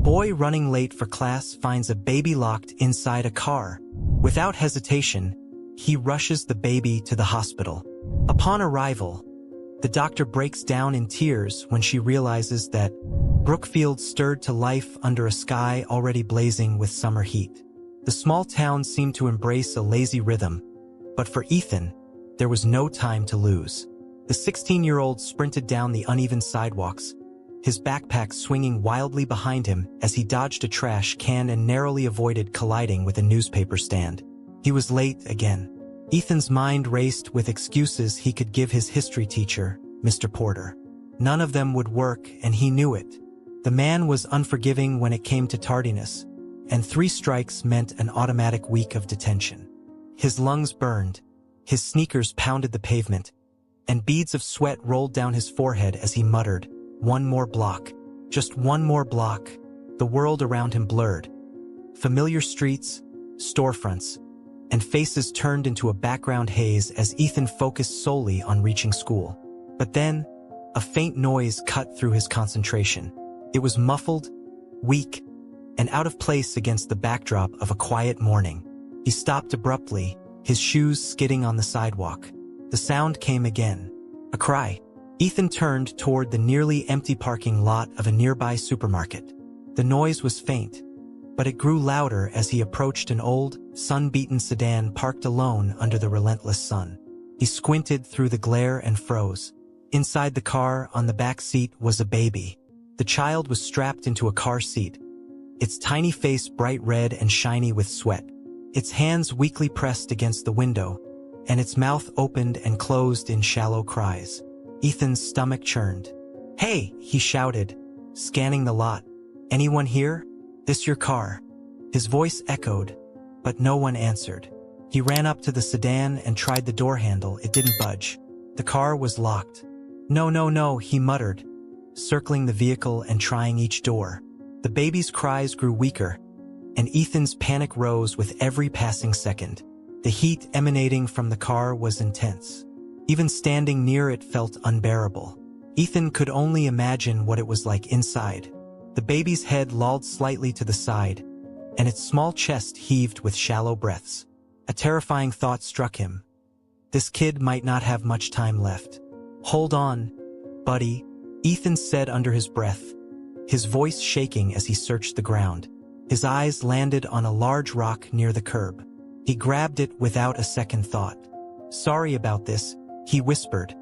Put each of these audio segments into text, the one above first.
boy running late for class finds a baby locked inside a car. Without hesitation, he rushes the baby to the hospital. Upon arrival, the doctor breaks down in tears when she realizes that Brookfield stirred to life under a sky already blazing with summer heat. The small town seemed to embrace a lazy rhythm, but for Ethan, there was no time to lose. The 16-year-old sprinted down the uneven sidewalks, his backpack swinging wildly behind him as he dodged a trash can and narrowly avoided colliding with a newspaper stand. He was late again. Ethan's mind raced with excuses he could give his history teacher, Mr. Porter. None of them would work, and he knew it. The man was unforgiving when it came to tardiness, and 3 strikes meant an automatic week of detention. His lungs burned, his sneakers pounded the pavement, and beads of sweat rolled down his forehead as he muttered, "One more block. Just one more block." The world around him blurred. Familiar streets, storefronts, and faces turned into a background haze as Ethan focused solely on reaching school. But then, a faint noise cut through his concentration. It was muffled, weak, and out of place against the backdrop of a quiet morning. He stopped abruptly, his shoes skidding on the sidewalk. The sound came again. A cry. Ethan turned toward the nearly empty parking lot of a nearby supermarket. The noise was faint, but it grew louder as he approached an old, sun-beaten sedan parked alone under the relentless sun. He squinted through the glare and froze. Inside the car, on the back seat, was a baby. The child was strapped into a car seat, its tiny face bright red and shiny with sweat, its hands weakly pressed against the window, and its mouth opened and closed in shallow cries. Ethan's stomach churned. "Hey!" he shouted, scanning the lot. "Anyone here? This your car?" His voice echoed, but no one answered. He ran up to the sedan and tried the door handle. It didn't budge. The car was locked. "No, no, no," he muttered, circling the vehicle and trying each door. The baby's cries grew weaker, and Ethan's panic rose with every passing second. The heat emanating from the car was intense. Even standing near it felt unbearable. Ethan could only imagine what it was like inside. The baby's head lolled slightly to the side, and its small chest heaved with shallow breaths. A terrifying thought struck him. This kid might not have much time left. "Hold on, buddy," Ethan said under his breath, his voice shaking as he searched the ground. His eyes landed on a large rock near the curb. He grabbed it without a second thought. "Sorry about this," he whispered,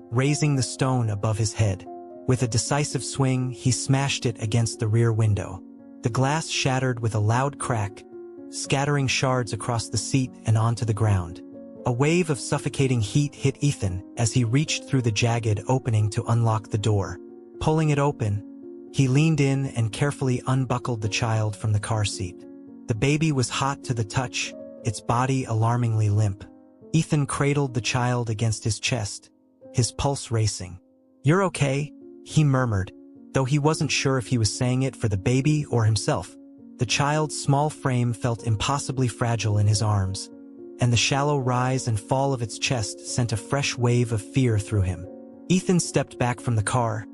raising the stone above his head. With a decisive swing, he smashed it against the rear window. The glass shattered with a loud crack, scattering shards across the seat and onto the ground. A wave of suffocating heat hit Ethan as he reached through the jagged opening to unlock the door. Pulling it open, he leaned in and carefully unbuckled the child from the car seat. The baby was hot to the touch, its body alarmingly limp. Ethan cradled the child against his chest, his pulse racing. "You're okay," he murmured, though he wasn't sure if he was saying it for the baby or himself. The child's small frame felt impossibly fragile in his arms, and the shallow rise and fall of its chest sent a fresh wave of fear through him. Ethan stepped back from the car,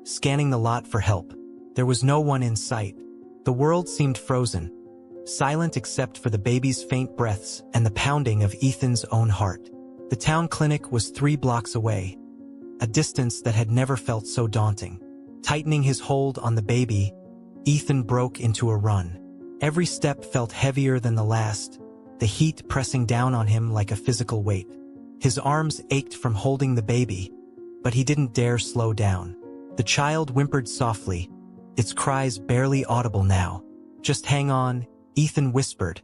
scanning the lot for help. There was no one in sight. The world seemed frozen, silent except for the baby's faint breaths and the pounding of Ethan's own heart. The town clinic was 3 blocks away, a distance that had never felt so daunting. Tightening his hold on the baby, Ethan broke into a run. Every step felt heavier than the last, the heat pressing down on him like a physical weight. His arms ached from holding the baby, but he didn't dare slow down. The child whimpered softly, its cries barely audible now. "Just hang on," Ethan whispered,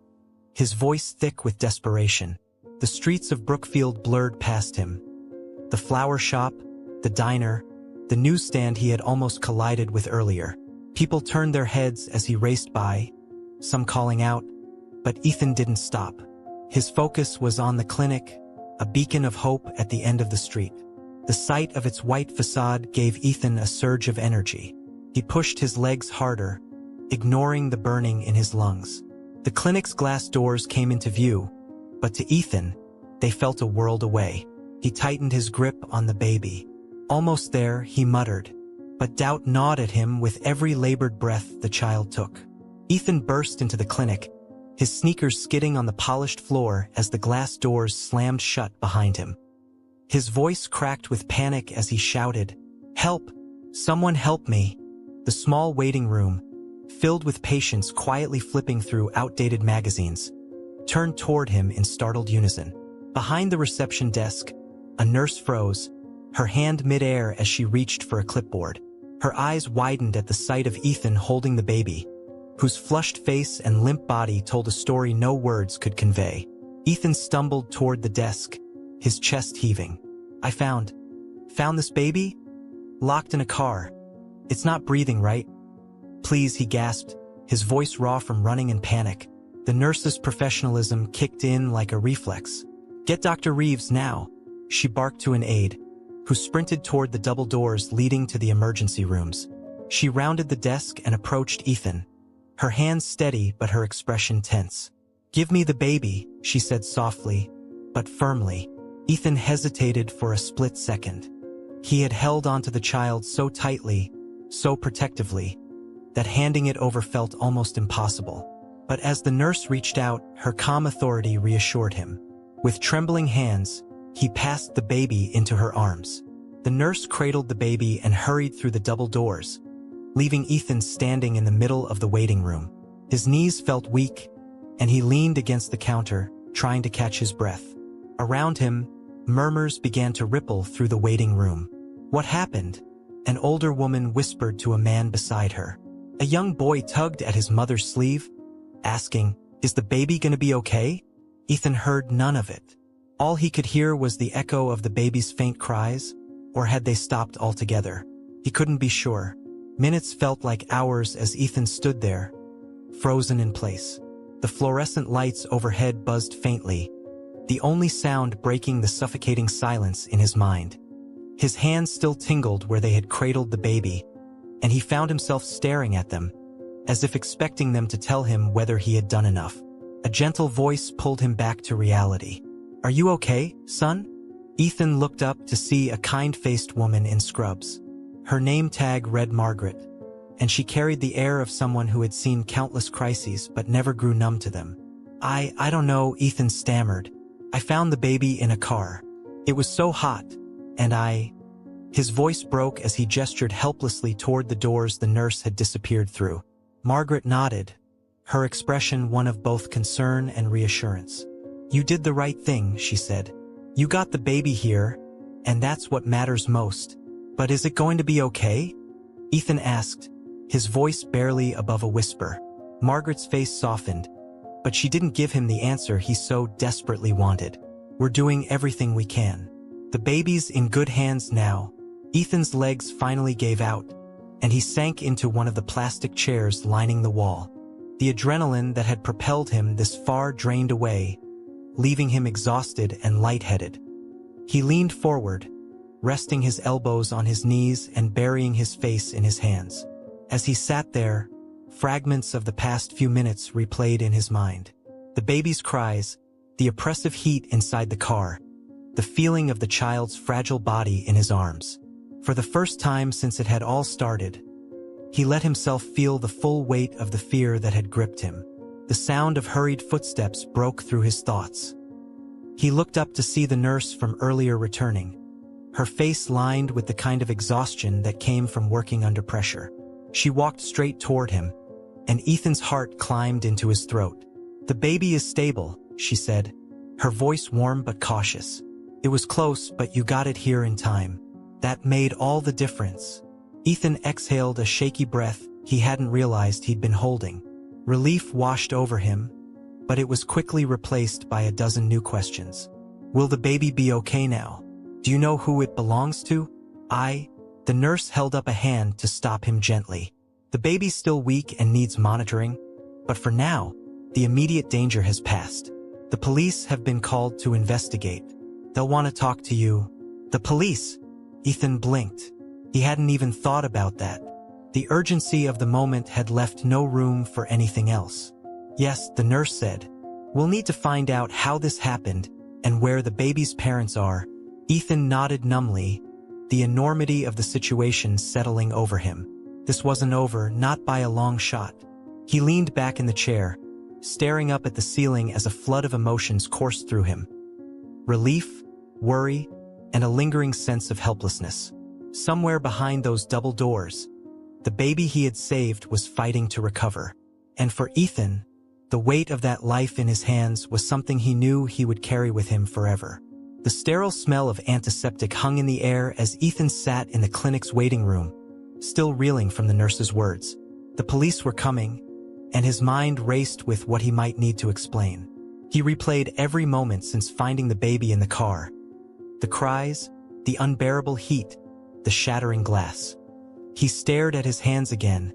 his voice thick with desperation. The streets of Brookfield blurred past him. The flower shop, the diner, the newsstand he had almost collided with earlier. People turned their heads as he raced by, some calling out, but Ethan didn't stop. His focus was on the clinic, a beacon of hope at the end of the street. The sight of its white facade gave Ethan a surge of energy. He pushed his legs harder, ignoring the burning in his lungs. The clinic's glass doors came into view, but to Ethan, they felt a world away. He tightened his grip on the baby. "Almost there," he muttered, but doubt gnawed at him with every labored breath the child took. Ethan burst into the clinic, his sneakers skidding on the polished floor as the glass doors slammed shut behind him. His voice cracked with panic as he shouted, "Help! Someone help me!" The small waiting room, filled with patients quietly flipping through outdated magazines, turned toward him in startled unison. Behind the reception desk, a nurse froze, her hand mid-air as she reached for a clipboard. Her eyes widened at the sight of Ethan holding the baby, whose flushed face and limp body told a story no words could convey. Ethan stumbled toward the desk, his chest heaving. "I found this baby? Locked in a car. It's not breathing, right? Please," he gasped, his voice raw from running and panic. The nurse's professionalism kicked in like a reflex. "Get Dr. Reeves now," she barked to an aide, who sprinted toward the double doors leading to the emergency rooms. She rounded the desk and approached Ethan, her hands steady but her expression tense. "Give me the baby," she said softly, but firmly. Ethan hesitated for a split second. He had held onto the child so tightly, so protectively, that handing it over felt almost impossible. But as the nurse reached out, her calm authority reassured him. With trembling hands, he passed the baby into her arms. The nurse cradled the baby and hurried through the double doors, leaving Ethan standing in the middle of the waiting room. His knees felt weak, and he leaned against the counter, trying to catch his breath. Around him, murmurs began to ripple through the waiting room. "What happened?" an older woman whispered to a man beside her. A young boy tugged at his mother's sleeve, asking, "Is the baby gonna be okay?" Ethan heard none of it. All he could hear was the echo of the baby's faint cries, or had they stopped altogether? He couldn't be sure. Minutes felt like hours as Ethan stood there, frozen in place. The fluorescent lights overhead buzzed faintly, the only sound breaking the suffocating silence in his mind. His hands still tingled where they had cradled the baby, and he found himself staring at them, as if expecting them to tell him whether he had done enough. A gentle voice pulled him back to reality. "Are you okay, son?" Ethan looked up to see a kind-faced woman in scrubs. Her name tag read Margaret, and she carried the air of someone who had seen countless crises but never grew numb to them. I don't know," Ethan stammered. "I found the baby in a car. It was so hot, and His voice broke as he gestured helplessly toward the doors the nurse had disappeared through. Margaret nodded, her expression one of both concern and reassurance. "You did the right thing," she said. "You got the baby here, and that's what matters most. But is it going to be okay?" Ethan asked, his voice barely above a whisper. Margaret's face softened, but she didn't give him the answer he so desperately wanted. "We're doing everything we can. The baby's in good hands now." Ethan's legs finally gave out, and he sank into one of the plastic chairs lining the wall. The adrenaline that had propelled him this far drained away, leaving him exhausted and lightheaded. He leaned forward, resting his elbows on his knees and burying his face in his hands. As he sat there, fragments of the past few minutes replayed in his mind. The baby's cries, the oppressive heat inside the car, the feeling of the child's fragile body in his arms. For the first time since it had all started, he let himself feel the full weight of the fear that had gripped him. The sound of hurried footsteps broke through his thoughts. He looked up to see the nurse from earlier returning, her face lined with the kind of exhaustion that came from working under pressure. She walked straight toward him, and Ethan's heart climbed into his throat. "The baby is stable," she said, her voice warm but cautious. "It was close, but you got it here in time. That made all the difference." Ethan exhaled a shaky breath he hadn't realized he'd been holding. Relief washed over him, but it was quickly replaced by a dozen new questions. "Will the baby be okay now? Do you know who it belongs to?" The nurse held up a hand to stop him gently. "The baby's still weak and needs monitoring, but for now, the immediate danger has passed. The police have been called to investigate. They'll want to talk to you." "The police?" Ethan blinked. He hadn't even thought about that. The urgency of the moment had left no room for anything else. "Yes," the nurse said. "We'll need to find out how this happened and where the baby's parents are." Ethan nodded numbly, the enormity of the situation settling over him. This wasn't over, not by a long shot. He leaned back in the chair, staring up at the ceiling as a flood of emotions coursed through him. Relief, worry, and a lingering sense of helplessness. Somewhere behind those double doors, the baby he had saved was fighting to recover. And for Ethan, the weight of that life in his hands was something he knew he would carry with him forever. The sterile smell of antiseptic hung in the air as Ethan sat in the clinic's waiting room, still reeling from the nurse's words. The police were coming, and his mind raced with what he might need to explain. He replayed every moment since finding the baby in the car. The cries, the unbearable heat, the shattering glass. He stared at his hands again,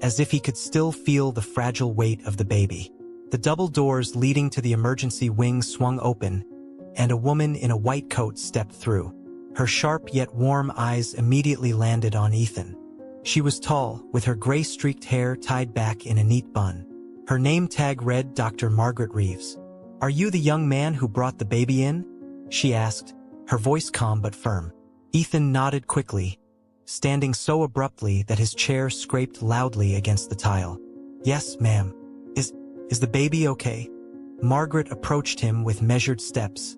as if he could still feel the fragile weight of the baby. The double doors leading to the emergency wing swung open, and a woman in a white coat stepped through. Her sharp yet warm eyes immediately landed on Ethan. She was tall, with her gray-streaked hair tied back in a neat bun. Her name tag read Dr. Margaret Reeves. "Are you the young man who brought the baby in?" she asked, her voice calm but firm. Ethan nodded quickly, standing so abruptly that his chair scraped loudly against the tile. "Yes, ma'am. Is the baby okay?" Margaret approached him with measured steps,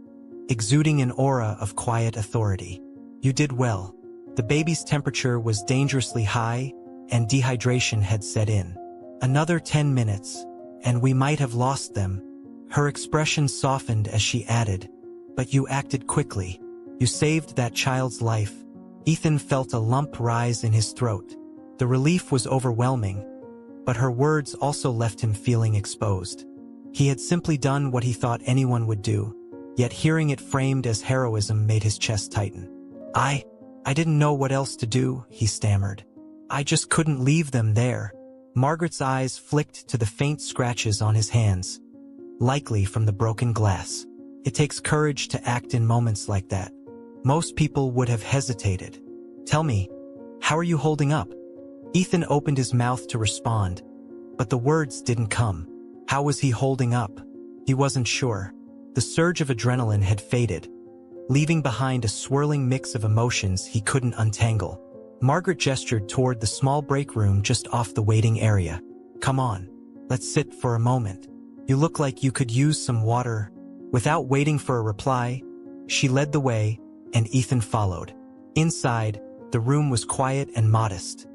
exuding an aura of quiet authority. "You did well." The baby's temperature was dangerously high, and dehydration had set in. "Another 10 minutes, and we might have lost them." Her expression softened as she added, "But you acted quickly. You saved that child's life." Ethan felt a lump rise in his throat. The relief was overwhelming, but her words also left him feeling exposed. He had simply done what he thought anyone would do, yet hearing it framed as heroism made his chest tighten. I didn't know what else to do," he stammered. "I just couldn't leave them there." Margaret's eyes flicked to the faint scratches on his hands, likely from the broken glass. "It takes courage to act in moments like that. Most people would have hesitated. Tell me, how are you holding up?" Ethan opened his mouth to respond, but the words didn't come. How was he holding up? He wasn't sure. The surge of adrenaline had faded, leaving behind a swirling mix of emotions he couldn't untangle. Margaret gestured toward the small break room just off the waiting area. "Come on, let's sit for a moment. You look like you could use some water." Without waiting for a reply, she led the way, and Ethan followed. Inside, the room was quiet and modest.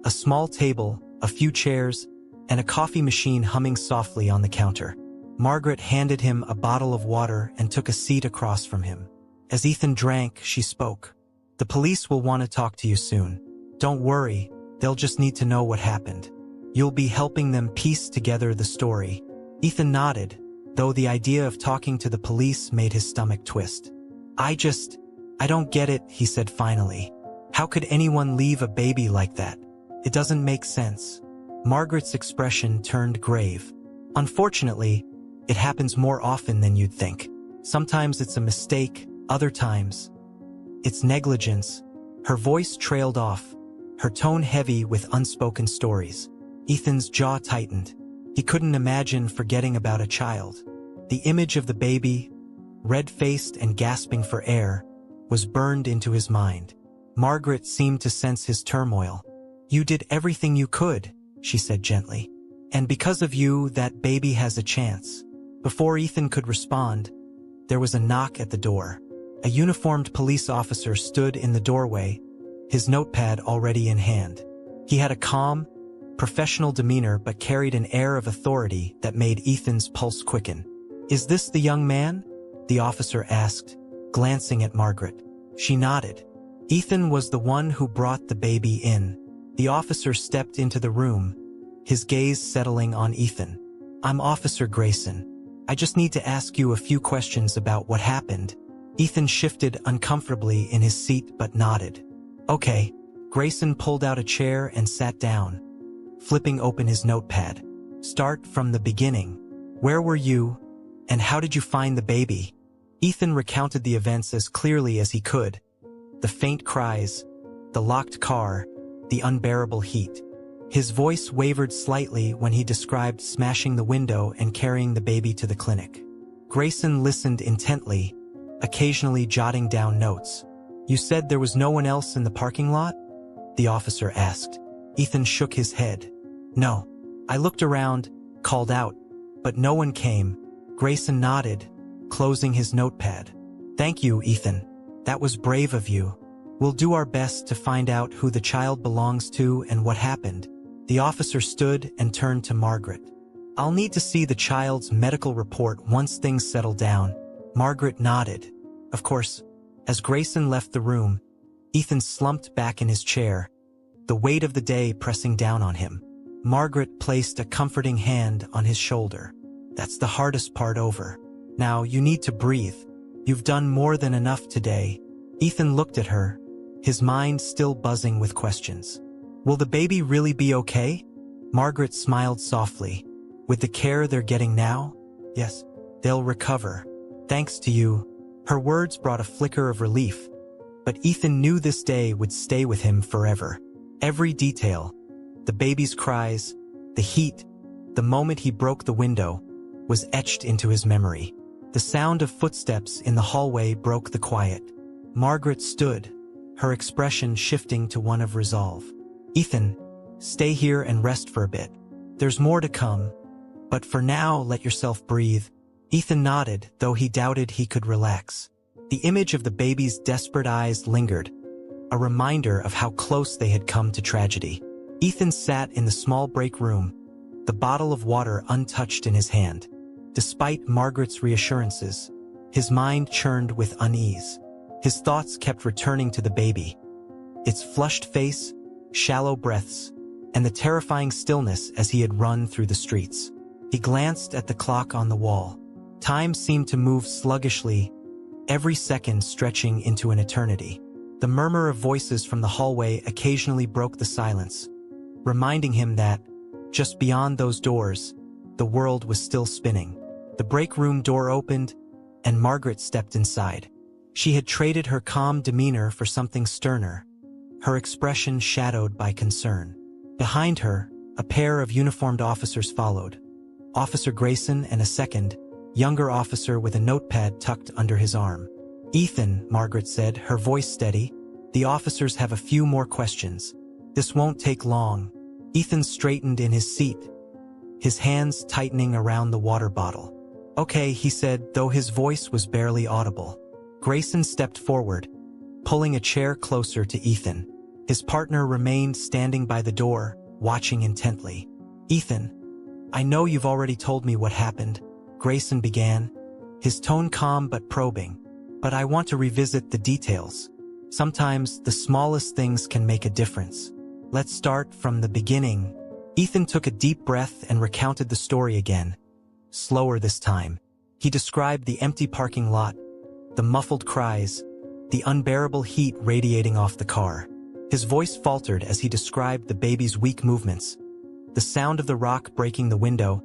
A small table, a few chairs, and a coffee machine humming softly on the counter. Margaret handed him a bottle of water and took a seat across from him. As Ethan drank, she spoke. "The police will want to talk to you soon. Don't worry, they'll just need to know what happened. You'll be helping them piece together the story." Ethan nodded, though the idea of talking to the police made his stomach twist. I don't get it," he said finally. "How could anyone leave a baby like that? It doesn't make sense." Margaret's expression turned grave. "Unfortunately, it happens more often than you'd think. Sometimes it's a mistake, other times it's negligence." Her voice trailed off, her tone heavy with unspoken stories. Ethan's jaw tightened. He couldn't imagine forgetting about a child. The image of the baby, red-faced and gasping for air, was burned into his mind. Margaret seemed to sense his turmoil. "You did everything you could," she said gently. "And because of you, that baby has a chance." Before Ethan could respond, there was a knock at the door. A uniformed police officer stood in the doorway, his notepad already in hand. He had a calm, professional demeanor but carried an air of authority that made Ethan's pulse quicken. "Is this the young man?" the officer asked, glancing at Margaret. She nodded. Ethan was the one who brought the baby in. The officer stepped into the room, his gaze settling on Ethan. "I'm Officer Grayson. I just need to ask you a few questions about what happened." Ethan shifted uncomfortably in his seat but nodded. "Okay." Grayson pulled out a chair and sat down, flipping open his notepad. "Start from the beginning. Where were you, and how did you find the baby?" Ethan recounted the events as clearly as he could. The faint cries, the locked car, the unbearable heat. His voice wavered slightly when he described smashing the window and carrying the baby to the clinic. Grayson listened intently, occasionally jotting down notes. You said there was no one else in the parking lot? The officer asked. Ethan shook his head. No. I looked around, called out, but no one came. Grayson nodded, closing his notepad. Thank you, Ethan. That was brave of you. We'll do our best to find out who the child belongs to and what happened. The officer stood and turned to Margaret. I'll need to see the child's medical report once things settle down. Margaret nodded. Of course. As Grayson left the room, Ethan slumped back in his chair, the weight of the day pressing down on him. Margaret placed a comforting hand on his shoulder. That's the hardest part over. Now you need to breathe. You've done more than enough today. Ethan looked at her, his mind still buzzing with questions. Will the baby really be okay? Margaret smiled softly. With the care they're getting now? Yes, they'll recover. Thanks to you. Her words brought a flicker of relief, but Ethan knew this day would stay with him forever. Every detail, the baby's cries, the heat, the moment he broke the window, was etched into his memory. The sound of footsteps in the hallway broke the quiet. Margaret stood, her expression shifting to one of resolve. Ethan, stay here and rest for a bit. There's more to come, but for now, let yourself breathe. Ethan nodded, though he doubted he could relax. The image of the baby's desperate eyes lingered, a reminder of how close they had come to tragedy. Ethan sat in the small break room, the bottle of water untouched in his hand. Despite Margaret's reassurances, his mind churned with unease. His thoughts kept returning to the baby, its flushed face, shallow breaths, and the terrifying stillness as he had run through the streets. He glanced at the clock on the wall. Time seemed to move sluggishly, every second stretching into an eternity. The murmur of voices from the hallway occasionally broke the silence, reminding him that, just beyond those doors, the world was still spinning. The break room door opened, and Margaret stepped inside. She had traded her calm demeanor for something sterner, her expression shadowed by concern. Behind her, a pair of uniformed officers followed. Officer Grayson and a second, younger officer with a notepad tucked under his arm. Ethan, Margaret said, her voice steady, the officers have a few more questions. This won't take long. Ethan straightened in his seat, his hands tightening around the water bottle. Okay, he said, though his voice was barely audible. Grayson stepped forward, pulling a chair closer to Ethan. His partner remained standing by the door, watching intently. Ethan, I know you've already told me what happened, Grayson began, his tone calm but probing. But I want to revisit the details. Sometimes the smallest things can make a difference. Let's start from the beginning. Ethan took a deep breath and recounted the story again. Slower this time. He described the empty parking lot, the muffled cries, the unbearable heat radiating off the car. His voice faltered as he described the baby's weak movements, the sound of the rock breaking the window,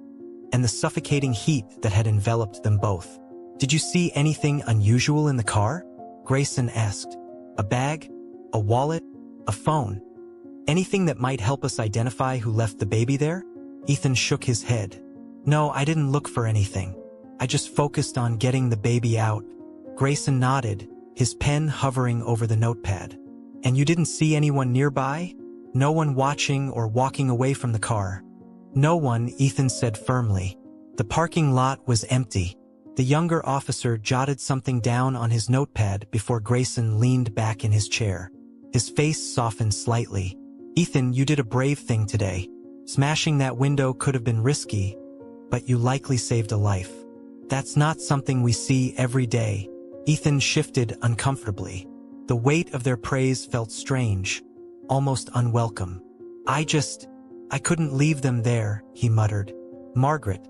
and the suffocating heat that had enveloped them both. Did you see anything unusual in the car? Grayson asked. A bag? A wallet? A phone? Anything that might help us identify who left the baby there? Ethan shook his head. No, I didn't look for anything. I just focused on getting the baby out. Grayson nodded, his pen hovering over the notepad. And you didn't see anyone nearby? No one watching or walking away from the car? No one, Ethan said firmly. The parking lot was empty. The younger officer jotted something down on his notepad before Grayson leaned back in his chair. His face softened slightly. Ethan, you did a brave thing today. Smashing that window could have been risky, but you likely saved a life. That's not something we see every day. Ethan shifted uncomfortably. The weight of their praise felt strange, almost unwelcome. I couldn't leave them there, he muttered. Margaret,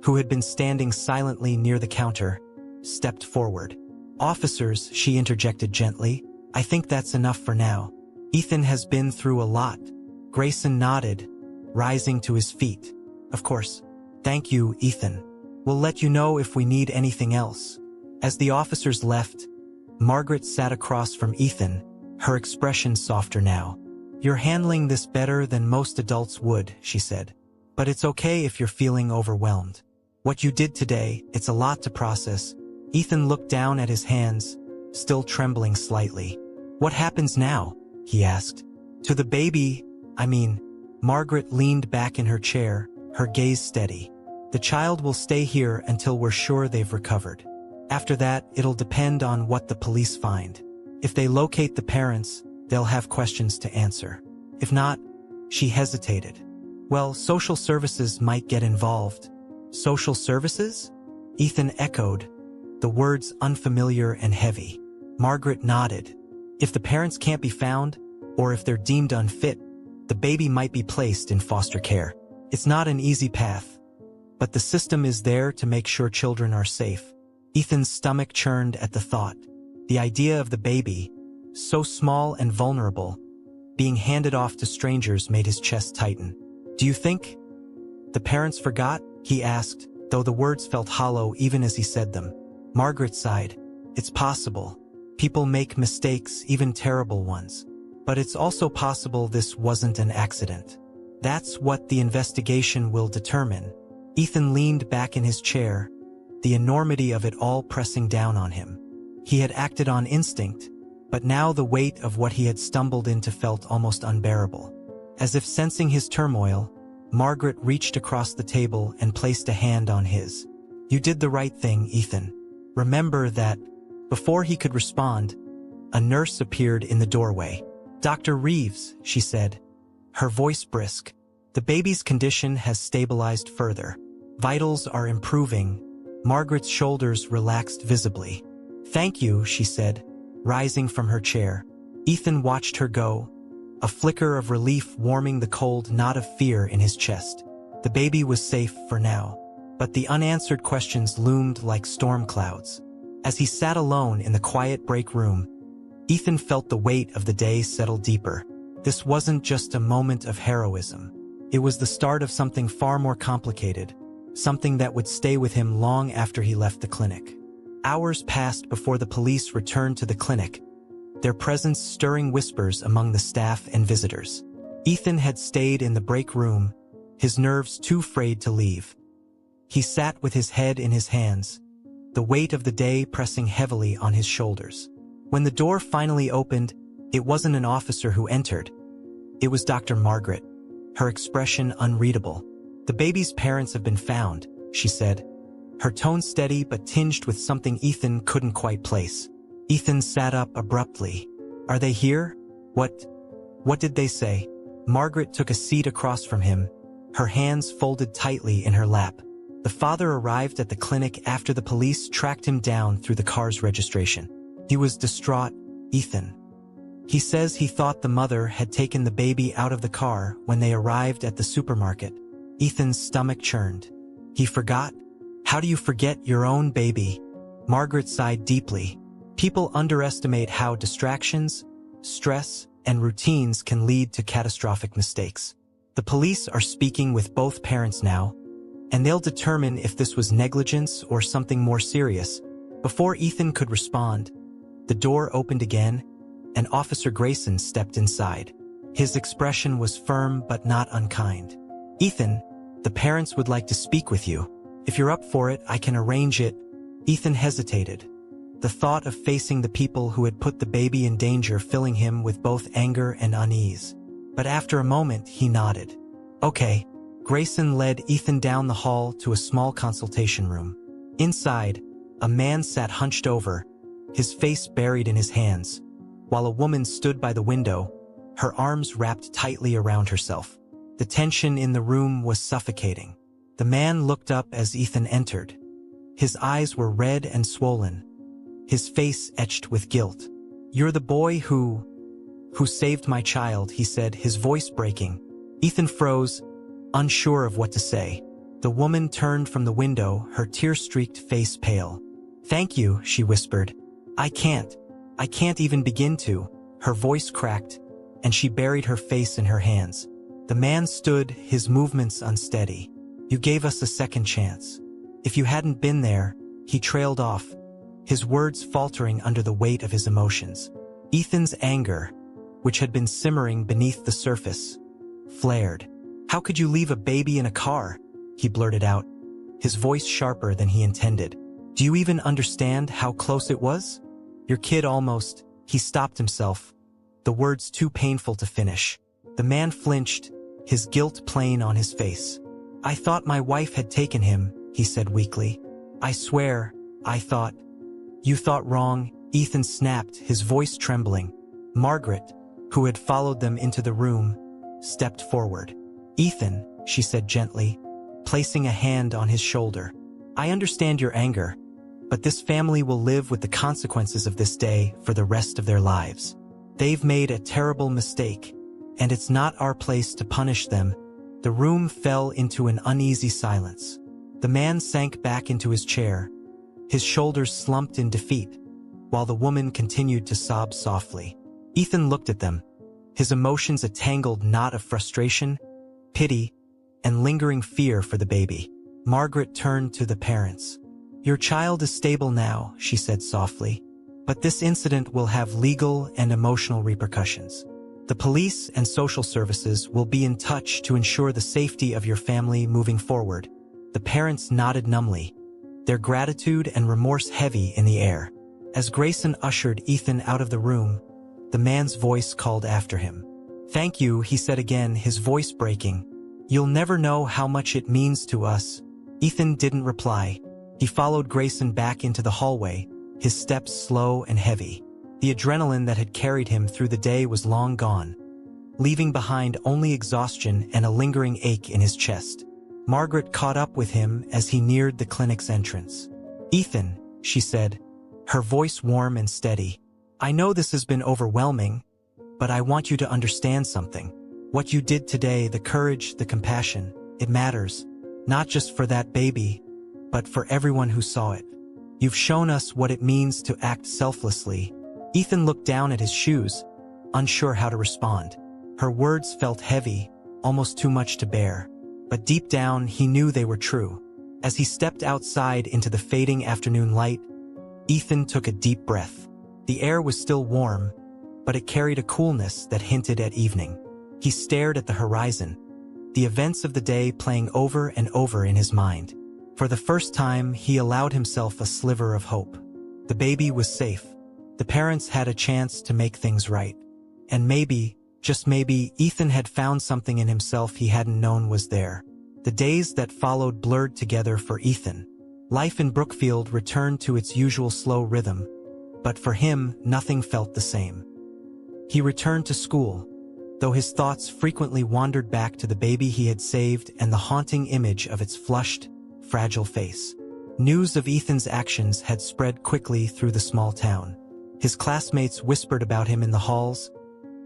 who had been standing silently near the counter, stepped forward. Officers, she interjected gently, I think that's enough for now. Ethan has been through a lot. Grayson nodded, rising to his feet. Of course. Thank you, Ethan. We'll let you know if we need anything else. As the officers left, Margaret sat across from Ethan, her expression softer now. You're handling this better than most adults would, she said. But it's okay if you're feeling overwhelmed. What you did today, it's a lot to process. Ethan looked down at his hands, still trembling slightly. What happens now? He asked. To the baby, I mean. Margaret leaned back in her chair, her gaze steady. The child will stay here until we're sure they've recovered. After that, it'll depend on what the police find. If they locate the parents, they'll have questions to answer. If not, she hesitated. Well, social services might get involved. Social services? Ethan echoed, the words unfamiliar and heavy. Margaret nodded. If the parents can't be found, or if they're deemed unfit, the baby might be placed in foster care. It's not an easy path, but the system is there to make sure children are safe. Ethan's stomach churned at the thought. The idea of the baby, so small and vulnerable, being handed off to strangers made his chest tighten. Do you think the parents forgot? He asked, though the words felt hollow even as he said them. Margaret sighed. It's possible. People make mistakes, even terrible ones. But it's also possible this wasn't an accident. That's what the investigation will determine. Ethan leaned back in his chair, the enormity of it all pressing down on him. He had acted on instinct, but now the weight of what he had stumbled into felt almost unbearable. As if sensing his turmoil, Margaret reached across the table and placed a hand on his. You did the right thing, Ethan. Remember that. Before he could respond, a nurse appeared in the doorway. Dr. Reeves, she said, her voice brisk. The baby's condition has stabilized further. Vitals are improving. Margaret's shoulders relaxed visibly. Thank you, she said, rising from her chair. Ethan watched her go, a flicker of relief warming the cold knot of fear in his chest. The baby was safe for now, but the unanswered questions loomed like storm clouds. As he sat alone in the quiet break room, Ethan felt the weight of the day settle deeper. This wasn't just a moment of heroism. It was the start of something far more complicated, something that would stay with him long after he left the clinic. Hours passed before the police returned to the clinic, their presence stirring whispers among the staff and visitors. Ethan had stayed in the break room, his nerves too frayed to leave. He sat with his head in his hands, the weight of the day pressing heavily on his shoulders. When the door finally opened, it wasn't an officer who entered. It was Dr. Margaret, her expression unreadable. The baby's parents have been found, she said, her tone steady but tinged with something Ethan couldn't quite place. Ethan sat up abruptly. Are they here? What did they say? Margaret took a seat across from him, her hands folded tightly in her lap. The father arrived at the clinic after the police tracked him down through the car's registration. He was distraught, Ethan. He says he thought the mother had taken the baby out of the car when they arrived at the supermarket. Ethan's stomach churned. He forgot? How do you forget your own baby? Margaret sighed deeply. People underestimate how distractions, stress, and routines can lead to catastrophic mistakes. The police are speaking with both parents now, and they'll determine if this was negligence or something more serious. Before Ethan could respond, the door opened again, and Officer Grayson stepped inside. His expression was firm but not unkind. Ethan, the parents would like to speak with you. If you're up for it, I can arrange it. Ethan hesitated, the thought of facing the people who had put the baby in danger filling him with both anger and unease. But after a moment, he nodded. Okay. Grayson led Ethan down the hall to a small consultation room. Inside, a man sat hunched over, his face buried in his hands, while a woman stood by the window, her arms wrapped tightly around herself. The tension in the room was suffocating. The man looked up as Ethan entered. His eyes were red and swollen, his face etched with guilt. You're the boy who saved my child, he said, his voice breaking. Ethan froze, unsure of what to say. The woman turned from the window, her tear-streaked face pale. Thank you, she whispered. I can't even begin to. Her voice cracked, and she buried her face in her hands. The man stood, his movements unsteady. You gave us a second chance. If you hadn't been there, he trailed off, his words faltering under the weight of his emotions. Ethan's anger, which had been simmering beneath the surface, flared. How could you leave a baby in a car? He blurted out, his voice sharper than he intended. Do you even understand how close it was? Your kid almost... He stopped himself, the words too painful to finish. The man flinched, his guilt plain on his face. "I thought my wife had taken him," he said weakly. "I swear, I thought." "You thought wrong," Ethan snapped, his voice trembling. Margaret, who had followed them into the room, stepped forward. "Ethan," she said gently, placing a hand on his shoulder. "I understand your anger, but this family will live with the consequences of this day for the rest of their lives. They've made a terrible mistake, and it's not our place to punish them." The room fell into an uneasy silence. The man sank back into his chair, his shoulders slumped in defeat, while the woman continued to sob softly. Ethan looked at them, his emotions a tangled knot of frustration, pity, and lingering fear for the baby. Margaret turned to the parents. "Your child is stable now," she said softly, "but this incident will have legal and emotional repercussions. The police and social services will be in touch to ensure the safety of your family moving forward." The parents nodded numbly, their gratitude and remorse heavy in the air. As Grayson ushered Ethan out of the room, the man's voice called after him. "Thank you," he said again, his voice breaking. "You'll never know how much it means to us." Ethan didn't reply. He followed Grayson back into the hallway, his steps slow and heavy. The adrenaline that had carried him through the day was long gone, leaving behind only exhaustion and a lingering ache in his chest. Margaret caught up with him as he neared the clinic's entrance. "Ethan," she said, her voice warm and steady, "I know this has been overwhelming, but I want you to understand something. What you did today, the courage, the compassion, it matters, not just for that baby, but for everyone who saw it. You've shown us what it means to act selflessly." Ethan looked down at his shoes, unsure how to respond. Her words felt heavy, almost too much to bear, but deep down he knew they were true. As he stepped outside into the fading afternoon light, Ethan took a deep breath. The air was still warm, but it carried a coolness that hinted at evening. He stared at the horizon, the events of the day playing over and over in his mind. For the first time, he allowed himself a sliver of hope. The baby was safe. The parents had a chance to make things right. And maybe, just maybe, Ethan had found something in himself he hadn't known was there. The days that followed blurred together for Ethan. Life in Brookfield returned to its usual slow rhythm, but for him, nothing felt the same. He returned to school, though his thoughts frequently wandered back to the baby he had saved and the haunting image of its flushed, fragile face. News of Ethan's actions had spread quickly through the small town. His classmates whispered about him in the halls,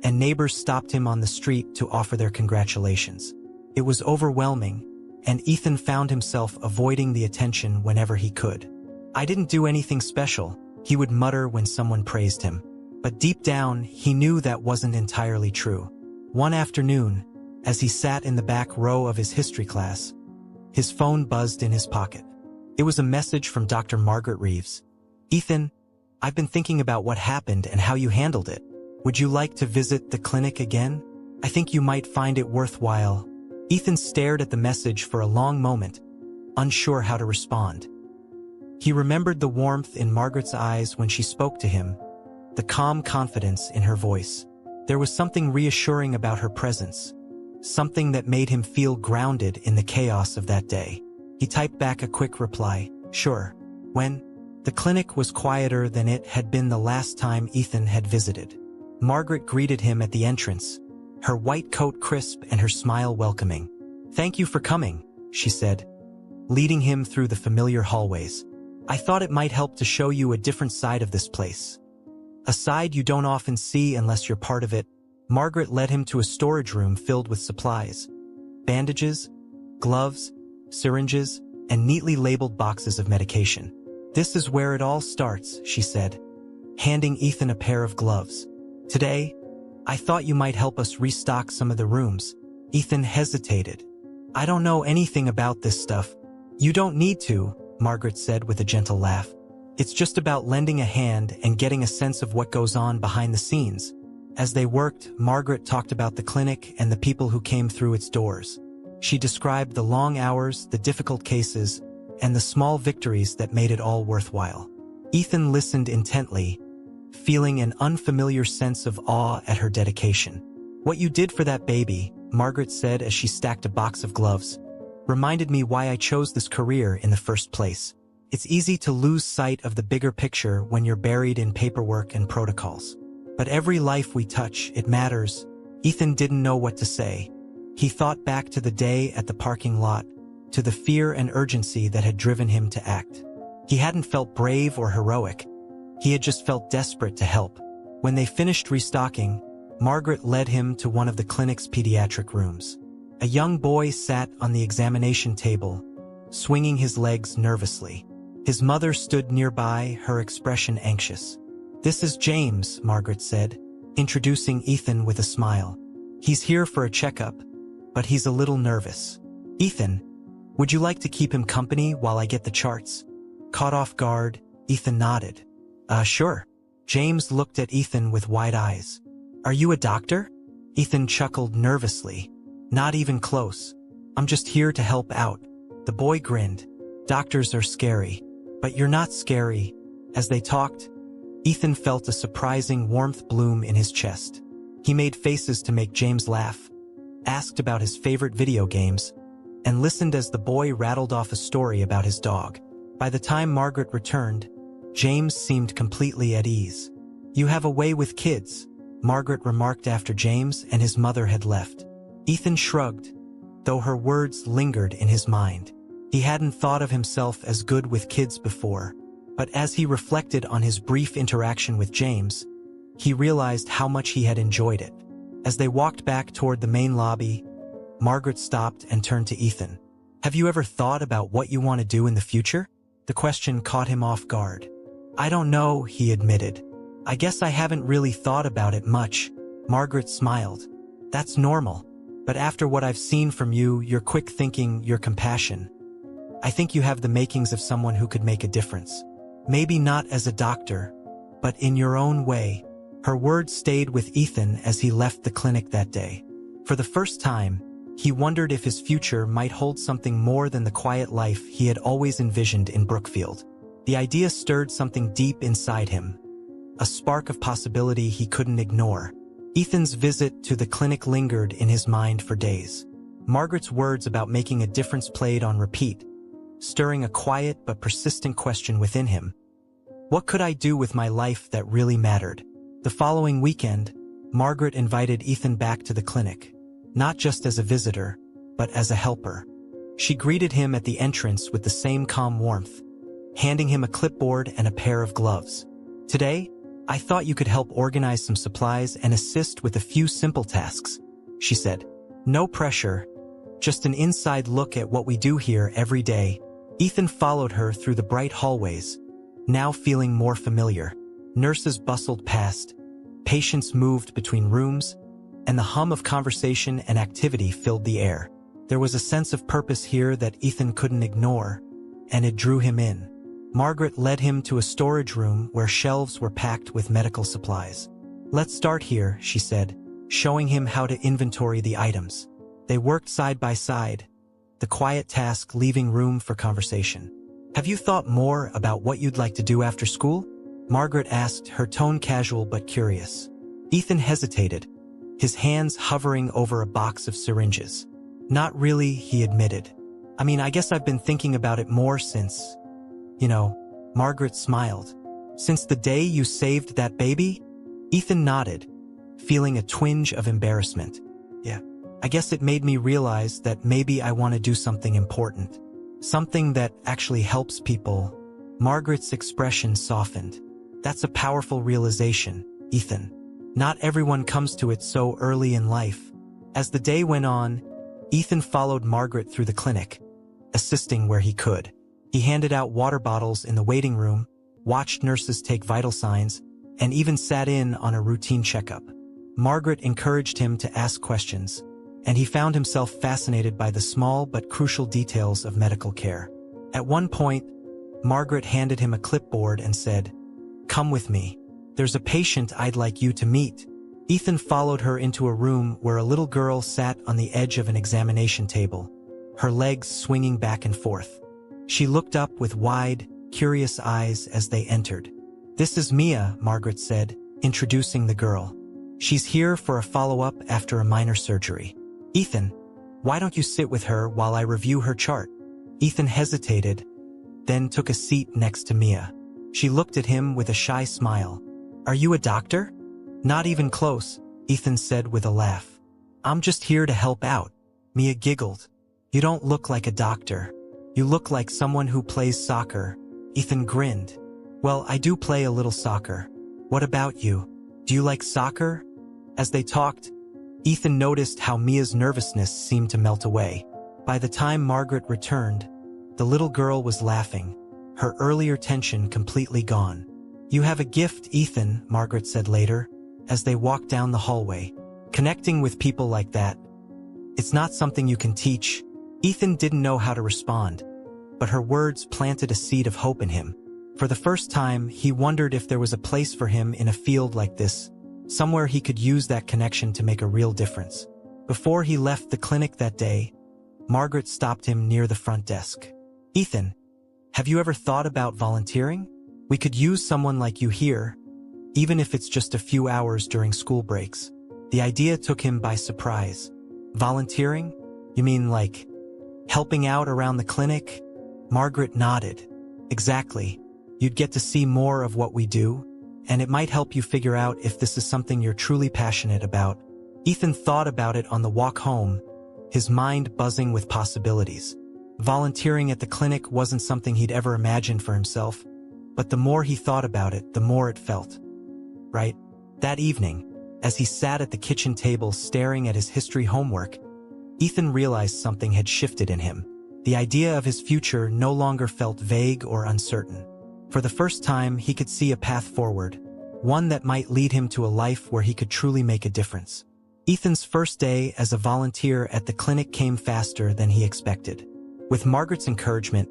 and neighbors stopped him on the street to offer their congratulations. It was overwhelming, and Ethan found himself avoiding the attention whenever he could. "I didn't do anything special," he would mutter when someone praised him. But deep down, he knew that wasn't entirely true. One afternoon, as he sat in the back row of his history class, his phone buzzed in his pocket. It was a message from Dr. Margaret Reeves. "Ethan, I've been thinking about what happened and how you handled it. Would you like to visit the clinic again? I think you might find it worthwhile." Ethan stared at the message for a long moment, unsure how to respond. He remembered the warmth in Margaret's eyes when she spoke to him, the calm confidence in her voice. There was something reassuring about her presence, something that made him feel grounded in the chaos of that day. He typed back a quick reply, "Sure." When? The clinic was quieter than it had been the last time Ethan had visited. Margaret greeted him at the entrance, her white coat crisp and her smile welcoming. "Thank you for coming," she said, leading him through the familiar hallways. "I thought it might help to show you a different side of this place. A side you don't often see unless you're part of it." Margaret led him to a storage room filled with supplies, bandages, gloves, syringes, and neatly labeled boxes of medication. "This is where it all starts," she said, handing Ethan a pair of gloves. "Today, I thought you might help us restock some of the rooms." Ethan hesitated. "I don't know anything about this stuff." "You don't need to," Margaret said with a gentle laugh. "It's just about lending a hand and getting a sense of what goes on behind the scenes." As they worked, Margaret talked about the clinic and the people who came through its doors. She described the long hours, the difficult cases, and the small victories that made it all worthwhile. Ethan listened intently, feeling an unfamiliar sense of awe at her dedication. "What you did for that baby," Margaret said as she stacked a box of gloves, "reminded me why I chose this career in the first place. It's easy to lose sight of the bigger picture when you're buried in paperwork and protocols. But every life we touch, it matters." Ethan didn't know what to say. He thought back to the day at the parking lot, to the fear and urgency that had driven him to act. He hadn't felt brave or heroic. He had just felt desperate to help. When they finished restocking, Margaret led him to one of the clinic's pediatric rooms. A young boy sat on the examination table, swinging his legs nervously. His mother stood nearby, her expression anxious. "This is James," Margaret said, introducing Ethan with a smile. "He's here for a checkup, but he's a little nervous." "Ethan, would you like to keep him company while I get the charts?" Caught off guard, Ethan nodded. Sure." James looked at Ethan with wide eyes. "Are you a doctor?" Ethan chuckled nervously. "Not even close. I'm just here to help out." The boy grinned. "Doctors are scary, but you're not scary." As they talked, Ethan felt a surprising warmth bloom in his chest. He made faces to make James laugh, asked about his favorite video games, and listened as the boy rattled off a story about his dog. By the time Margaret returned, James seemed completely at ease. "You have a way with kids," Margaret remarked after James and his mother had left. Ethan shrugged, though her words lingered in his mind. He hadn't thought of himself as good with kids before, but as he reflected on his brief interaction with James, he realized how much he had enjoyed it. As they walked back toward the main lobby, Margaret stopped and turned to Ethan. "Have you ever thought about what you want to do in the future?" The question caught him off guard. "I don't know," he admitted. "I guess I haven't really thought about it much." Margaret smiled. "That's normal. But after what I've seen from you, your quick thinking, your compassion, I think you have the makings of someone who could make a difference. Maybe not as a doctor, but in your own way." Her words stayed with Ethan as he left the clinic that day. For the first time, he wondered if his future might hold something more than the quiet life he had always envisioned in Brookfield. The idea stirred something deep inside him, a spark of possibility he couldn't ignore. Ethan's visit to the clinic lingered in his mind for days. Margaret's words about making a difference played on repeat, stirring a quiet but persistent question within him. What could I do with my life that really mattered? The following weekend, Margaret invited Ethan back to the clinic, not just as a visitor, but as a helper. She greeted him at the entrance with the same calm warmth, handing him a clipboard and a pair of gloves. "Today, I thought you could help organize some supplies and assist with a few simple tasks," she said. "No pressure, just an inside look at what we do here every day." Ethan followed her through the bright hallways, now feeling more familiar. Nurses bustled past, patients moved between rooms, and the hum of conversation and activity filled the air. There was a sense of purpose here that Ethan couldn't ignore, and it drew him in. Margaret led him to a storage room where shelves were packed with medical supplies. "Let's start here," she said, showing him how to inventory the items. They worked side by side, the quiet task leaving room for conversation. "Have you thought more about what you'd like to do after school?" Margaret asked, her tone casual but curious. Ethan hesitated, his hands hovering over a box of syringes. "Not really," he admitted. I guess I've been thinking about it more since, Margaret smiled. "Since the day you saved that baby?" Ethan nodded, feeling a twinge of embarrassment. "Yeah, I guess it made me realize that maybe I want to do something important. Something that actually helps people." Margaret's expression softened. "That's a powerful realization, Ethan. Not everyone comes to it so early in life." As the day went on, Ethan followed Margaret through the clinic, assisting where he could. He handed out water bottles in the waiting room, watched nurses take vital signs, and even sat in on a routine checkup. Margaret encouraged him to ask questions, and he found himself fascinated by the small but crucial details of medical care. At one point, Margaret handed him a clipboard and said, "Come with me. There's a patient I'd like you to meet." Ethan followed her into a room where a little girl sat on the edge of an examination table, her legs swinging back and forth. She looked up with wide, curious eyes as they entered. "This is Mia," Margaret said, introducing the girl. "She's here for a follow-up after a minor surgery. Ethan, why don't you sit with her while I review her chart?" Ethan hesitated, then took a seat next to Mia. She looked at him with a shy smile. "Are you a doctor?" "Not even close," Ethan said with a laugh. "I'm just here to help out." Mia giggled. "You don't look like a doctor. You look like someone who plays soccer." Ethan grinned. "Well, I do play a little soccer. What about you? Do you like soccer?" As they talked, Ethan noticed how Mia's nervousness seemed to melt away. By the time Margaret returned, the little girl was laughing, her earlier tension completely gone. "You have a gift, Ethan," Margaret said later, as they walked down the hallway. "Connecting with people like that, it's not something you can teach." Ethan didn't know how to respond, but her words planted a seed of hope in him. For the first time, he wondered if there was a place for him in a field like this, somewhere he could use that connection to make a real difference. Before he left the clinic that day, Margaret stopped him near the front desk. "Ethan, have you ever thought about volunteering? We could use someone like you here, even if it's just a few hours during school breaks." The idea took him by surprise. "Volunteering? You mean like helping out around the clinic?" Margaret nodded. "Exactly. You'd get to see more of what we do, and it might help you figure out if this is something you're truly passionate about." Ethan thought about it on the walk home, his mind buzzing with possibilities. Volunteering at the clinic wasn't something he'd ever imagined for himself, but the more he thought about it, the more it felt right. That evening, as he sat at the kitchen table staring at his history homework, Ethan realized something had shifted in him. The idea of his future no longer felt vague or uncertain. For the first time, he could see a path forward, one that might lead him to a life where he could truly make a difference. Ethan's first day as a volunteer at the clinic came faster than he expected. With Margaret's encouragement,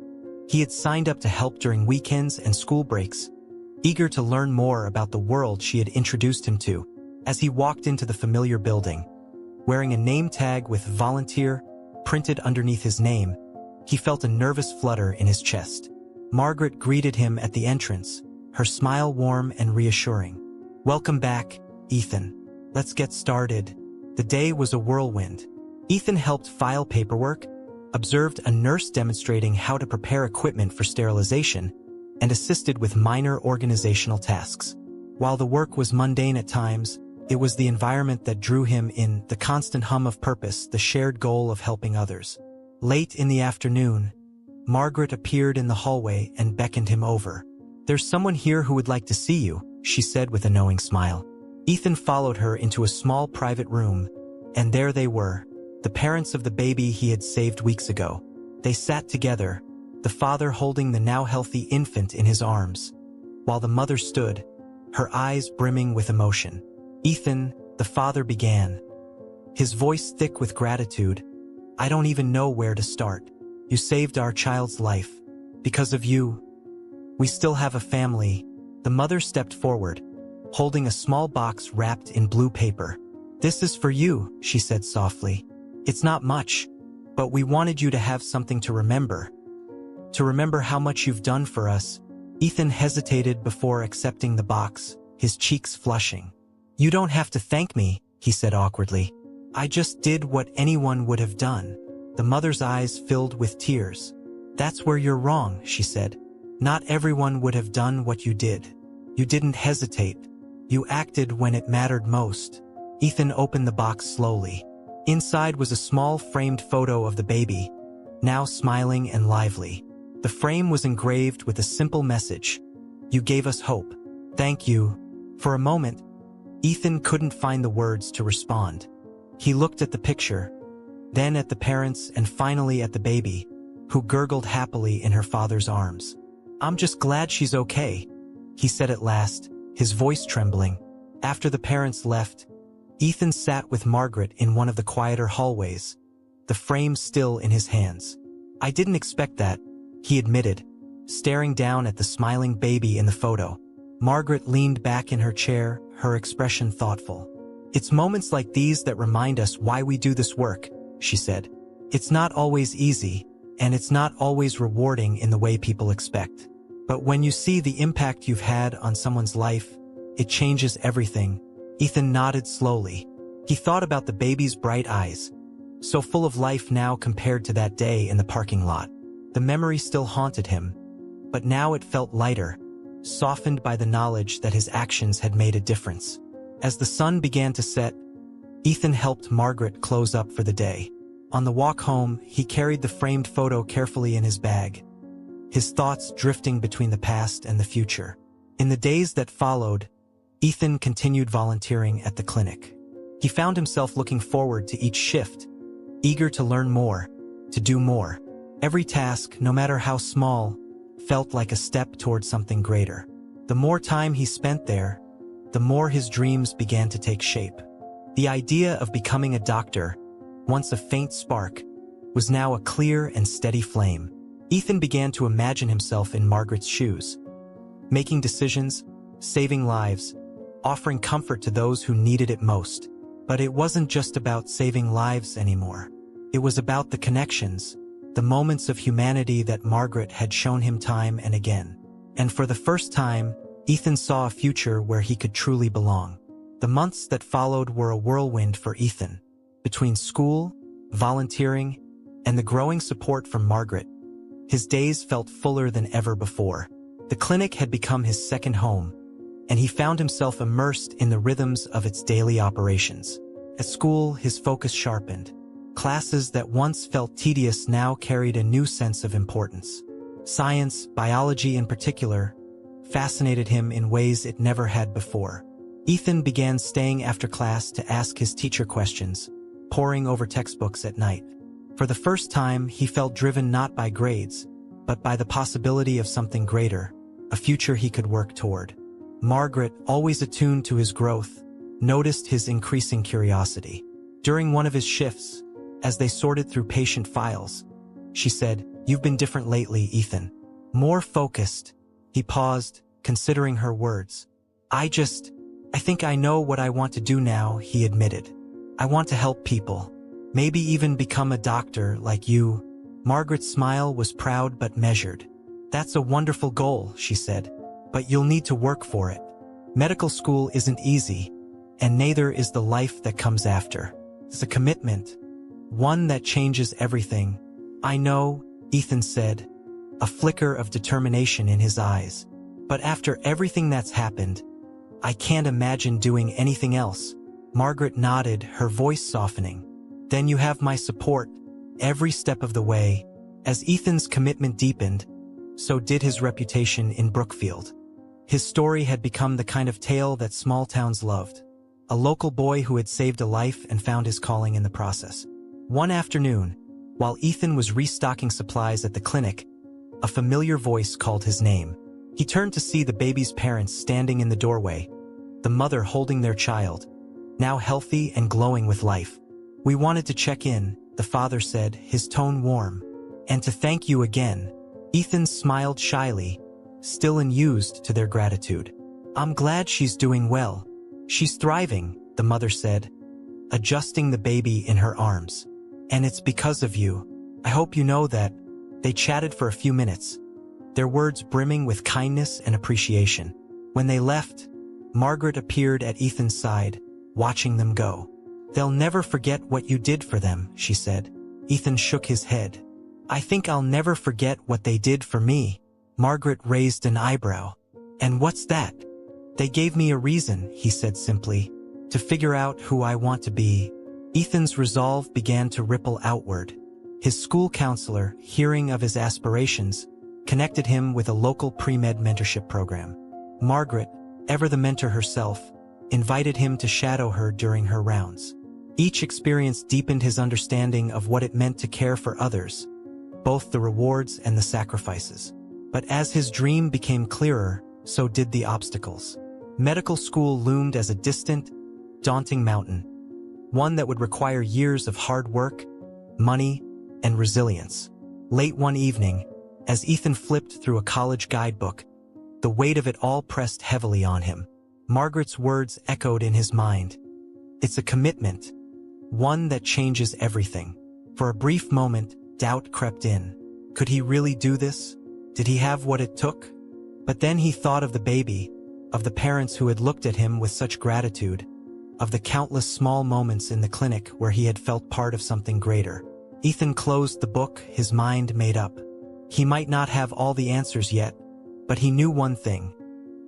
he had signed up to help during weekends and school breaks, eager to learn more about the world she had introduced him to. As he walked into the familiar building, wearing a name tag with volunteer printed underneath his name, he felt a nervous flutter in his chest. Margaret greeted him at the entrance, her smile warm and reassuring. "Welcome back, Ethan. Let's get started." The day was a whirlwind. Ethan helped file paperwork, observed a nurse demonstrating how to prepare equipment for sterilization, and assisted with minor organizational tasks. While the work was mundane at times, it was the environment that drew him in, the constant hum of purpose, the shared goal of helping others. Late in the afternoon, Margaret appeared in the hallway and beckoned him over. "There's someone here who would like to see you," she said with a knowing smile. Ethan followed her into a small private room, and there they were, the parents of the baby he had saved weeks ago. They sat together, the father holding the now healthy infant in his arms, while the mother stood, her eyes brimming with emotion. "Ethan," the father began, his voice thick with gratitude, "I don't even know where to start. You saved our child's life. Because of you, we still have a family." The mother stepped forward, holding a small box wrapped in blue paper. "This is for you," she said softly. "It's not much, but we wanted you to have something to remember. To remember how much you've done for us." Ethan hesitated before accepting the box, his cheeks flushing. "You don't have to thank me," he said awkwardly. "I just did what anyone would have done." The mother's eyes filled with tears. "That's where you're wrong," she said. "Not everyone would have done what you did. You didn't hesitate. You acted when it mattered most." Ethan opened the box slowly. Inside was a small framed photo of the baby, now smiling and lively. The frame was engraved with a simple message: "You gave us hope. Thank you." For a moment, Ethan couldn't find the words to respond. He looked at the picture, then at the parents, and finally at the baby, who gurgled happily in her father's arms. "I'm just glad she's okay," he said at last, his voice trembling. After the parents left, Ethan sat with Margaret in one of the quieter hallways, the frame still in his hands. "I didn't expect that," he admitted, staring down at the smiling baby in the photo. Margaret leaned back in her chair, her expression thoughtful. "It's moments like these that remind us why we do this work," she said. "It's not always easy, and it's not always rewarding in the way people expect. But when you see the impact you've had on someone's life, it changes everything. Ethan nodded slowly. He thought about the baby's bright eyes, so full of life now compared to that day in the parking lot. The memory still haunted him, but now it felt lighter, softened by the knowledge that his actions had made a difference. As the sun began to set, Ethan helped Margaret close up for the day. On the walk home, he carried the framed photo carefully in his bag, his thoughts drifting between the past and the future. In the days that followed, Ethan continued volunteering at the clinic. He found himself looking forward to each shift, eager to learn more, to do more. Every task, no matter how small, felt like a step towards something greater. The more time he spent there, the more his dreams began to take shape. The idea of becoming a doctor, once a faint spark, was now a clear and steady flame. Ethan began to imagine himself in Margaret's shoes, making decisions, saving lives, offering comfort to those who needed it most. But it wasn't just about saving lives anymore. It was about the connections, the moments of humanity that Margaret had shown him time and again. And for the first time, Ethan saw a future where he could truly belong. The months that followed were a whirlwind for Ethan. Between school, volunteering, and the growing support from Margaret, his days felt fuller than ever before. The clinic had become his second home, and he found himself immersed in the rhythms of its daily operations. At school, his focus sharpened. Classes that once felt tedious now carried a new sense of importance. Science, biology in particular, fascinated him in ways it never had before. Ethan began staying after class to ask his teacher questions, poring over textbooks at night. For the first time, he felt driven not by grades, but by the possibility of something greater, a future he could work toward. Margaret, always attuned to his growth, noticed his increasing curiosity. During one of his shifts, as they sorted through patient files, she said, "You've been different lately, Ethan. More focused." He paused, considering her words. I think I know what I want to do now," he admitted. "I want to help people. Maybe even become a doctor like you." Margaret's smile was proud but measured. "That's a wonderful goal," she said, "but you'll need to work for it. Medical school isn't easy, and neither is the life that comes after. It's a commitment, one that changes everything." "I know," Ethan said, a flicker of determination in his eyes. "But after everything that's happened, I can't imagine doing anything else." Margaret nodded, her voice softening. "Then you have my support, every step of the way." As Ethan's commitment deepened, so did his reputation in Brookfield. His story had become the kind of tale that small towns loved. A local boy who had saved a life and found his calling in the process. One afternoon, while Ethan was restocking supplies at the clinic, a familiar voice called his name. He turned to see the baby's parents standing in the doorway, the mother holding their child, now healthy and glowing with life. "We wanted to check in," the father said, his tone warm. "And to thank you again." Ethan smiled shyly, still unused to their gratitude. "I'm glad she's doing well. She's thriving," the mother said, adjusting the baby in her arms. "And it's because of you. I hope you know that." They chatted for a few minutes, their words brimming with kindness and appreciation. When they left, Margaret appeared at Ethan's side, watching them go. "They'll never forget what you did for them," she said. Ethan shook his head. "I think I'll never forget what they did for me." Margaret raised an eyebrow. "And what's that?" "They gave me a reason," he said simply, "to figure out who I want to be." Ethan's resolve began to ripple outward. His school counselor, hearing of his aspirations, connected him with a local pre-med mentorship program. Margaret, ever the mentor herself, invited him to shadow her during her rounds. Each experience deepened his understanding of what it meant to care for others, both the rewards and the sacrifices. But as his dream became clearer, so did the obstacles. Medical school loomed as a distant, daunting mountain, one that would require years of hard work, money, and resilience. Late one evening, as Ethan flipped through a college guidebook, the weight of it all pressed heavily on him. Margaret's words echoed in his mind. "It's a commitment, one that changes everything." For a brief moment, doubt crept in. Could he really do this? Did he have what it took? But then he thought of the baby, of the parents who had looked at him with such gratitude, of the countless small moments in the clinic where he had felt part of something greater. Ethan closed the book, his mind made up. He might not have all the answers yet, but he knew one thing.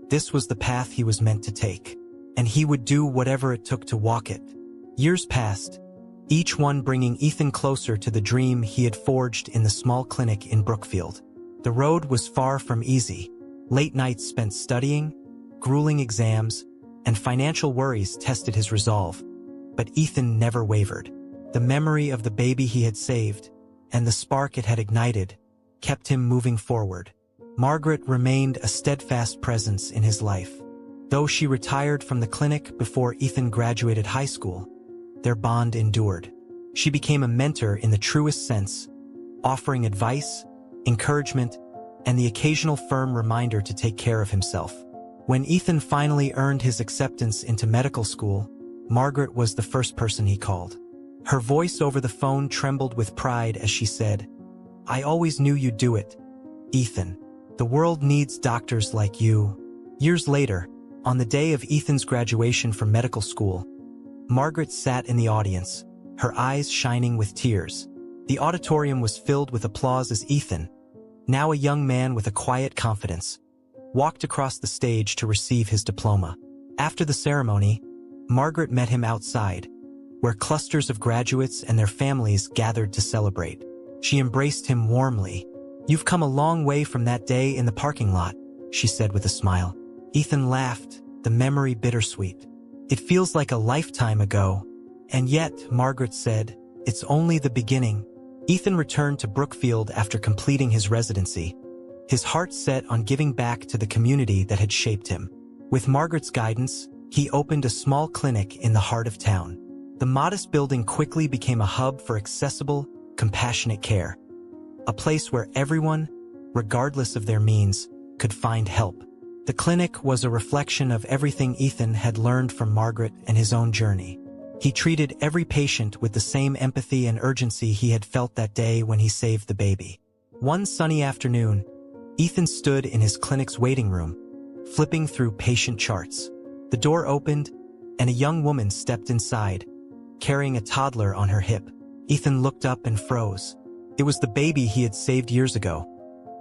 This was the path he was meant to take, and he would do whatever it took to walk it. Years passed, each one bringing Ethan closer to the dream he had forged in the small clinic in Brookfield. The road was far from easy. Late nights spent studying, grueling exams, and financial worries tested his resolve. But Ethan never wavered. The memory of the baby he had saved, and the spark it had ignited, kept him moving forward. Margaret remained a steadfast presence in his life. Though she retired from the clinic before Ethan graduated high school, their bond endured. She became a mentor in the truest sense, offering advice, encouragement, and the occasional firm reminder to take care of himself. When Ethan finally earned his acceptance into medical school, Margaret was the first person he called. Her voice over the phone trembled with pride as she said, "I always knew you'd do it, Ethan. The world needs doctors like you." Years later, on the day of Ethan's graduation from medical school, Margaret sat in the audience, her eyes shining with tears. The auditorium was filled with applause as Ethan, now a young man with a quiet confidence, walked across the stage to receive his diploma. After the ceremony, Margaret met him outside, where clusters of graduates and their families gathered to celebrate. She embraced him warmly. "You've come a long way from that day in the parking lot," she said with a smile. Ethan laughed, the memory bittersweet. "It feels like a lifetime ago." "And yet," Margaret said, "it's only the beginning." Ethan returned to Brookfield after completing his residency, his heart set on giving back to the community that had shaped him. With Margaret's guidance, he opened a small clinic in the heart of town. The modest building quickly became a hub for accessible, compassionate care, a place where everyone, regardless of their means, could find help. The clinic was a reflection of everything Ethan had learned from Margaret and his own journey. He treated every patient with the same empathy and urgency he had felt that day when he saved the baby. One sunny afternoon, Ethan stood in his clinic's waiting room, flipping through patient charts. The door opened, and a young woman stepped inside, carrying a toddler on her hip. Ethan looked up and froze. It was the baby he had saved years ago,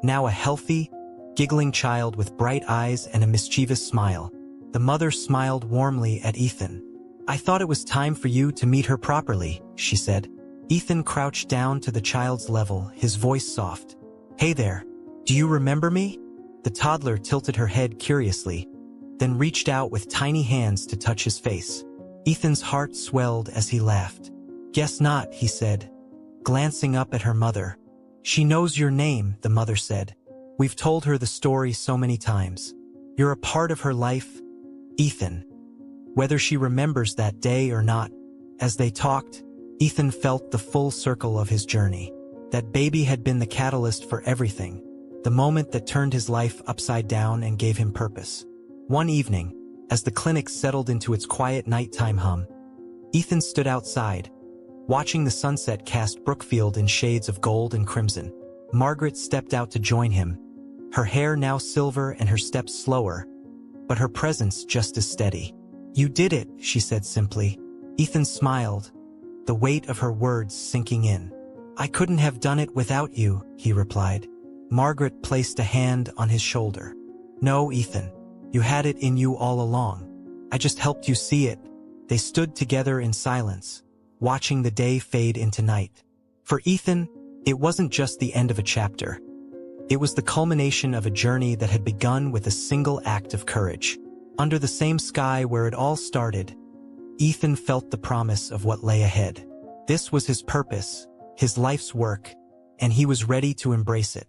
now a healthy, giggling child with bright eyes and a mischievous smile. The mother smiled warmly at Ethan. "I thought it was time for you to meet her properly," she said. Ethan crouched down to the child's level, his voice soft. "Hey there, do you remember me?" The toddler tilted her head curiously, then reached out with tiny hands to touch his face. Ethan's heart swelled as he laughed. "Guess not," he said, glancing up at her mother. "She knows your name," the mother said. "We've told her the story so many times. You're a part of her life, Ethan." Whether she remembers that day or not, as they talked, Ethan felt the full circle of his journey. That baby had been the catalyst for everything, the moment that turned his life upside down and gave him purpose. One evening, as the clinic settled into its quiet nighttime hum, Ethan stood outside, watching the sunset cast Brookfield in shades of gold and crimson. Margaret stepped out to join him, her hair now silver and her steps slower, but her presence just as steady. "You did it," she said simply. Ethan smiled, the weight of her words sinking in. "I couldn't have done it without you," he replied. Margaret placed a hand on his shoulder. "No, Ethan, you had it in you all along. I just helped you see it." They stood together in silence, watching the day fade into night. For Ethan, it wasn't just the end of a chapter. It was the culmination of a journey that had begun with a single act of courage. Under the same sky where it all started, Ethan felt the promise of what lay ahead. This was his purpose, his life's work, and he was ready to embrace it.